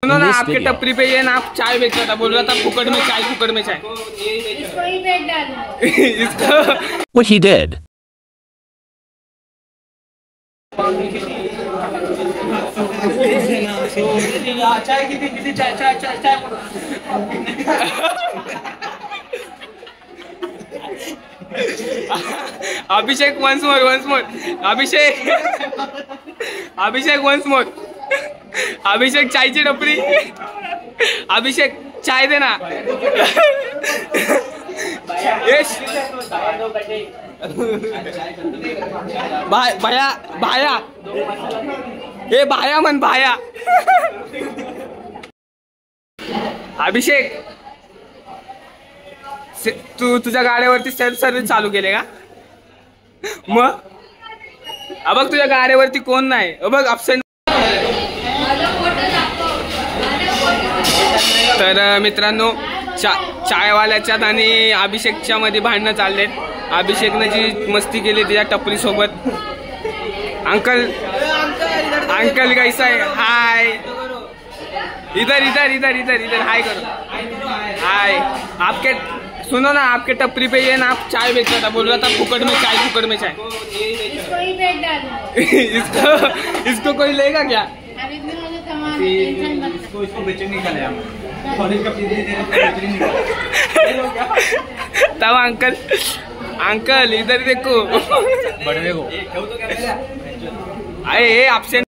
सुनो ना, आपके टपरी पे ये ना आप चाय बेच रहा था, बोल रहा था फुकट में चाय, फुकट में चाय। इसको ही बेच डालो। इसको What he did. Abhishek once more Abhishek once more Abhishek चायची टपरी, अभिषेक चाय देना। यश भाया भाया ए भाया मन भाया। अभिषेक तू तुझ्या गाड्यावरती सेल्फ सर्व्हिस चालू केले का? मग बघ तुझ्या गाड्यावरती कोण नाही, बघ अपसेंट। तर मित्रांनो, चायवाल्याच्यात आणि अभिषेकच्या मध्ये भांडणं चाललेत। अभिषेकने जी मस्ती केली तिच्या टपरी सोबत। अंकल अंकल कैसा है? हाय, इधर इधर इधर इधर इधर हाय करो, हाय। आपके सुनो ना, आपके टपरी पे ये ना आप चाय बेच रहा था, बोल रहा था फुकट में चाय, फुकट में चाय। इसको ही बेच डालो। इसको कोई लेगा क्या? अभी भी मुझे सामान टेंशन मत। इसको बेचने निकाले हम कॉलेज का तब अंकल अंकल इधर देखो, बड़वे को अरे आपसे